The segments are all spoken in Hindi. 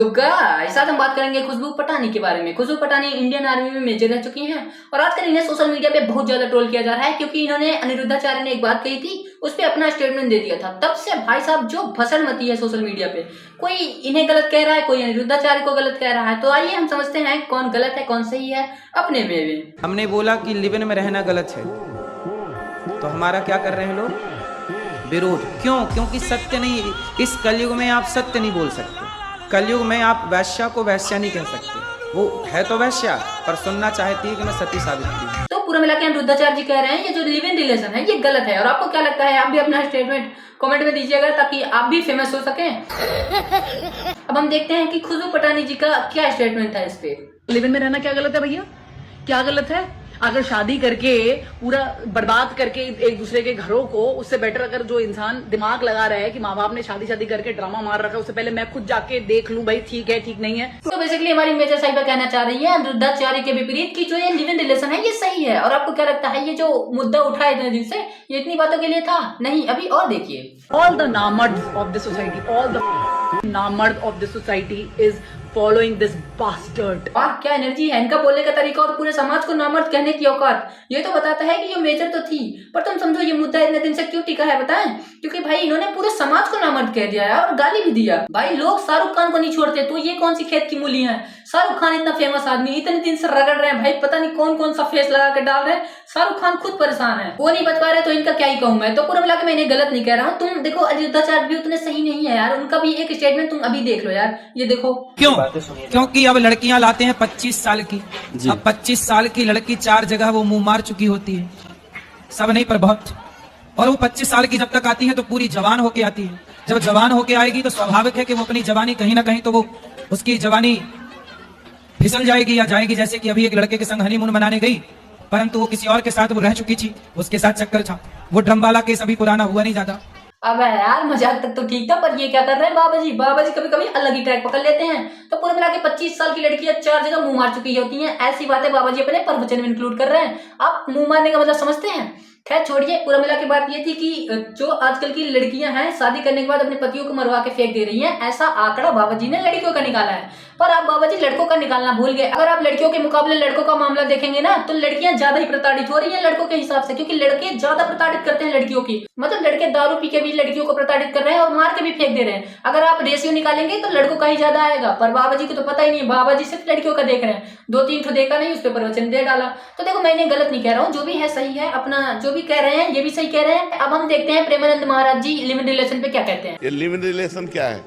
तो गाइस आज हम बात करेंगे खुशबू पटानी के बारे में। खुशबू पटानी इंडियन आर्मी में मेजर रह चुकी हैं और आजकल इन्हें सोशल मीडिया पे बहुत ज्यादा ट्रोल किया जा रहा है क्योंकि इन्होंने अनिरुद्धाचार्य ने एक बात कही थी, उस पर अपना स्टेटमेंट दे दिया था। तब से भाई साहब जो भसड़ मची है सोशल मीडिया पे, कोई इन्हें गलत कह रहा है, कोई अनिरुद्धाचार्य को गलत कह रहा है। तो आइए हम समझते हैं कौन गलत है कौन सही है अपने में भी। हमने बोला कि लिव इन में रहना गलत है, तो हमारा क्या कर रहे हैं लोग? विरोध। क्यों? क्योंकि सत्य नहीं, इस कलयुग में आप सत्य नहीं बोल सकते। कलयुग में आप वैश्या को वैश्या नहीं कह सकते, वो है तो वैश्या पर सुनना चाहती है कि मैं सती साबित की। तो पूरा मिला के अनिरुद्धाचार्य जी कह रहे हैं ये जो लिव इन रिलेशन है ये गलत है। और आपको क्या लगता है? आप भी अपना स्टेटमेंट कमेंट में दीजिएगा ताकि आप भी फेमस हो सकें। अब हम देखते हैं कि खुशबू पटानी जी का क्या स्टेटमेंट था इस पे। लिव इन में रहना क्या गलत है भैया? क्या गलत है? अगर शादी करके पूरा बर्बाद करके एक दूसरे के घरों को, उससे बेटर अगर जो इंसान दिमाग लगा रहा है कि माँ बाप ने शादी करके ड्रामा मार रखा है, उससे पहले मैं खुद जाके देख लूं भाई ठीक है ठीक नहीं है। तो बेसिकली हमारी मेजर साहिबा कहना चाह रही है अनिरुद्धाचार्य के विपरीत कि जो ये लिव इन रिलेशन है ये सही है। और आपको क्या लगता है ये जो मुद्दा उठा है इतने दिन से ये इतनी बातों के लिए था? नहीं, अभी और देखिए। ऑल द नामर्ड्स of the society, all the नामर्ड of the society is following this bastard. वाह क्या एनर्जी है इनका बोलने का तरीका और पूरे समाज को नामर्द कहने की औकात। ये तो बताता है कि ये मेजर तो थी, पर तुम समझो ये मुद्दा इतने दिन से क्यों टिका है बताएं? क्योंकि भाई इन्होंने पूरे समाज को नामर्द कह दिया है और गाली भी दिया। भाई लोग शाहरुख खान को नहीं छोड़ते, तो ये कौन सी खेत की मूली है? शाहरुख खान इतना फेमस आदमी इतने दिन से रगड़ रहे हैं भाई, पता नहीं कौन कौन सा फेस लगा के डाल रहे हैं। शाहरुख खान खुद परेशान है, वो नहीं बच पा रहे तो इनका क्या ही कहूं मैं। तो पूरा मिला के मैं इन्हें गलत नहीं कह रहा हूँ। तुम देखो अनिरुद्धाचार्य भी उतने सही नहीं है यार, उनका भी एक स्टेटमेंट तुम अभी देख लो यार, ये देखो। क्यों? क्योंकि अब लड़कियां लाते हैं 25 साल की। अब 25 साल की लड़की 4 जगह वो मुंह मार चुकी होती है, सब नहीं पर बहुत। और वो 25 साल की जब तक आती है तो पूरी जवान होके आती है। जब जवान होके आएगी तो स्वाभाविक है कि वो अपनी जवानी कहीं ना कहीं तो वो उसकी जवानी फिसल जाएगी या जाएगी। जैसे कि अभी एक लड़के के संग हनीमून मनाने गई, परंतु वो किसी और के साथ वो रह चुकी थी, उसके साथ चक्कर था। वो ड्रम वाला केस अभी पुराना हुआ नहीं जाता। अब यार मजाक तक तो ठीक था, पर ये क्या कर रहे हैं बाबा जी? बाबा जी कभी कभी अलग ही ट्रैक पकड़ लेते हैं। तो पूरे मिला के 25 साल की लड़कियां 4 जगह मुंह मार चुकी होती हैं, ऐसी बातें बाबा जी अपने प्रवचन में इंक्लूड कर रहे हैं। आप मुंह मारने का मतलब समझते हैं? खैर छोड़िए, पूरा मिला के बात ये थी कि जो आजकल की लड़कियां हैं शादी करने के बाद अपने पतियों को मरवा के फेंक दे रही हैं, ऐसा आंकड़ा बाबा जी ने लड़कियों का निकाला है। पर आप बाबा जी लड़कों का निकालना भूल गए। अगर आप लड़कियों के मुकाबले लड़कों का मामला देखेंगे ना तो लड़कियां ज्यादा ही प्रताड़ित हो रही हैं लड़कों के हिसाब से, क्योंकि लड़के ज्यादा प्रताड़ित करते हैं लड़कियों की। मतलब लड़के दारू पी के भी लड़कियों को प्रताड़ित कर रहे हैं और मार के भी फेंक दे रहे हैं। अगर आप रेशियो निकालेंगे तो लड़कों का ही ज्यादा आएगा, पर बाबा जी को तो पता ही नहीं। बाबा जी सिर्फ लड़कियों का देख रहे हैं, 2-3 ठो देखा नहीं, उस पर प्रवचन दे डाला। तो देखो मैंने गलत नहीं कह रहा हूँ, जो भी है सही है, अपना जो भी कह रहे हैं ये भी सही कह रहे हैं। अब हम देखते हैं प्रेमानंद महाराज जी लिव इन रिलेशन पे क्या कहते हैं। ये लिव इन रिलेशन क्या है?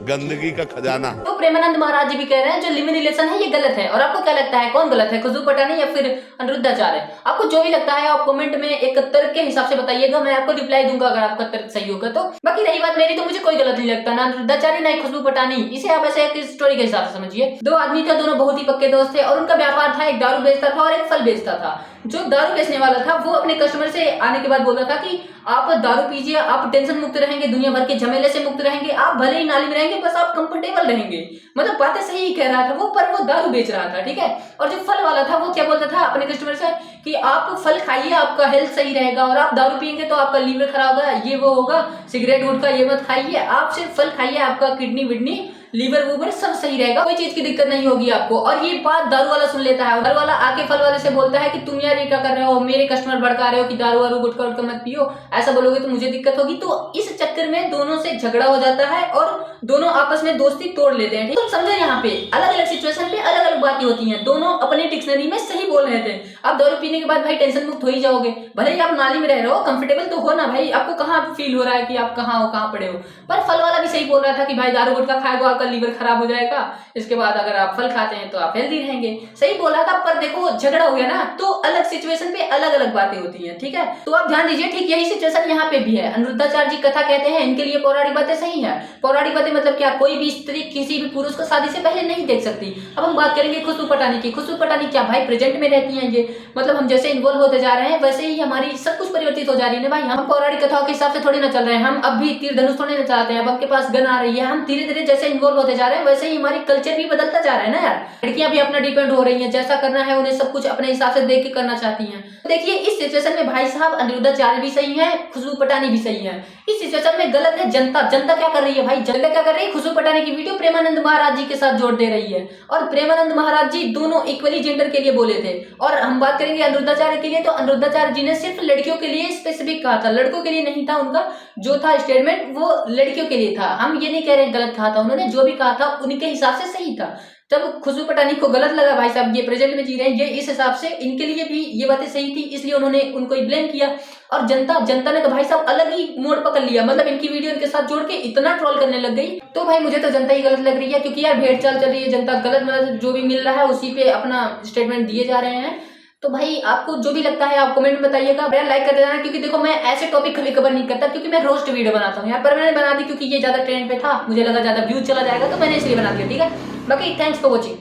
गंदगी का खजाना। तो प्रेमानंद महाराज जी भी कह रहे हैं जो लिव इन रिलेशन है ये गलत है। और आपको क्या लगता है कौन गलत है, खुशबू पटानी या फिर अनिरुद्धाचार्य? आपको जो भी लगता है आप कमेंट में एक तर्क के हिसाब से बताइएगा, मैं आपको रिप्लाई दूंगा अगर आपका तर्क सही होगा तो। बाकी रही बात मेरी, तो मुझे कोई गलत नहीं लगता, ना अनिरुद्धाचार्य ना खुशबू पटानी। इसे आप ऐसे एक स्टोरी के हिसाब से समझिए। 2 आदमी थे, दोनों बहुत ही पक्के दोस्त थे और उनका व्यापार था, एक दारू बेचता था और एक फल बेचता था। जो दारू बेचने वाला था वो अपने कस्टमर से आने के बाद बोल रहा था कि आप दारू पीजिए, आप टेंशन मुक्त रहेंगे, दुनिया भर के झमेले से मुक्त रहेंगे, आप भले ही नाली में रहेंगे बस आप कंफर्टेबल रहेंगे। मतलब बातें सही ही कह रहा था वो, पर वो दारू बेच रहा था, ठीक है। और जो फल वाला था वो क्या बोलता था अपने कस्टमर से कि आप फल खाइए, आपका हेल्थ सही रहेगा, और आप दारू पियेंगे तो आपका लीवर खराब होगा, ये वो होगा, सिगरेट गुटखा ये मत खाइए, आप सिर्फ फल खाइए, आपका किडनी विडनी लीवर वूवर सब सही रहेगा, कोई चीज की दिक्कत नहीं होगी आपको। और ये बात दारू वाला सुन लेता है, दारू वाला आके फल वाले से बोलता है कि तुम यार ये क्या कर रहे हो, मेरे कस्टमर भड़का रहे हो कि दारू वारू गुटखा उटखा मत पियो, ऐसा बोलोगे तो मुझे दिक्कत होगी। तो इस चक्कर में दोनों से झगड़ा हो जाता है और दोनों आपस में दोस्ती तोड़ लेते हैं। तुम समझो यहाँ पे अलग अलग सिचुएशन पे अलग अलग बातें होती हैं, दोनों अपने डिक्शनरी में सही बोल रहे थे। आप दारू पीने के बाद भाई टेंशन मुक्त हो ही जाओगे, भले ही आप नाली में रह रहे हो, कंफर्टेबल तो हो ना भाई, आपको कहाँ फील हो रहा है कि आप कहाँ हो, कहाँ पड़े हो। पर फल वाला भी सही बोल रहा था कि भाई दारू गुटखा खाएगा आपका लीवर खराब हो जाएगा, इसके बाद अगर आप फल खाते हैं तो आप हेल्दी रहेंगे, सही बोला था। पर देखो झगड़ा हो गया ना, तो अलग सिचुएशन पे अलग अलग बातें होती हैं, ठीक है। तो आप ध्यान दीजिए, ठीक यही सिचुएशन यहाँ पे भी है। अनिरुद्धाचार्य जी कथा कहते हैं इनके लिए पौराणिक बातें सही है। पौराणिक बातें मतलब क्या, कोई भी स्त्री किसी भी पुरुष को शादी से पहले नहीं देख सकती। अब हम बात करेंगे खुशबू पटानी की। खुशबू पटानी क्या भाई प्रेजेंट में रहती हैं ये, मतलब हम जैसे इन्वॉल्व होते जा रहे हैं वैसे ही हमारी सब कुछ परिवर्तित हो जा रही है भाई। हम पौराणिक कथाओं के हिसाब से थोड़ी ना चल रहे हैं, हम अब भी तीर धनुष थोड़ी ना चलाते हैं, अब आपके पास गन आ रही है। हम धीरे धीरे जैसे इन्वॉल्व होते जा रहे हैं वैसे ही हमारी कल्चर भी बदलता जा रहा है ना यार। लड़कियां भी अपना डिपेंड हो रही हैं, जैसा करना है उन्हें सब कुछ अपने हिसाब से देख के करना चाहती हैं। तो देखिए इस सिचुएशन में भाई साहब अनिरुद्धाचार्य भी सही है, खुशबू पटानी भी सही है। इस सिचुएशन में गलत है जनता। जनता क्या कर रही है भाई, जनता क्या कर रही है, खुशबू पटानी की वीडियो प्रेमानंद महाराज जी के साथ जोड़ दे रही है। और प्रेमानंद महाराज जी दोनों इक्वली जेंडर के लिए बोले थे। और हम बात करेंगे अनिरुद्धाचार्य के लिए, तो अनिरुद्धाचार्य जी ने सिर्फ लड़कियों के लिए स्पेसिफिक कहा था, लड़कों के लिए नहीं था। उनका जो था स्टेटमेंट वो लड़कियों के लिए था। हम ये नहीं कह रहे गलत कहा था, उन्होंने जो भी कहा था उनके हिसाब से सही था। जब खुशबू पटानी को गलत लगा भाई साहब ये प्रेजेंट में जी रहे हैं, ये इस हिसाब से इनके लिए भी ये बातें सही थी, इसलिए उन्होंने उनको ही ब्लेम किया। और जनता ने तो भाई साहब अलग ही मोड़ पकड़ लिया, मतलब इनकी वीडियो इनके साथ जोड़ के इतना ट्रोल करने लग गई। तो भाई मुझे तो जनता ही गलत लग रही है, क्योंकि यार भेड़ चाल चल रही है, जनता गलत मतलब जो भी मिल रहा है उसी पे अपना स्टेटमेंट दिए जा रहे हैं। तो भाई आपको जो भी लगता है आप कमेंट में बताइएगा, लाइक कर देना, क्योंकि देखो मैं ऐसे टॉपिक कभी कवर नहीं करता, क्योंकि मैं रोस्ट वीडियो बनाता हूँ यार, पर मैंने बना दी क्योंकि ये ज्यादा ट्रेंड पे था, मुझे लगा ज्यादा व्यूज चला जाएगा तो मैंने इसलिए बना दिया, ठीक है। बाकी थैंक्स फॉर वॉचिंग।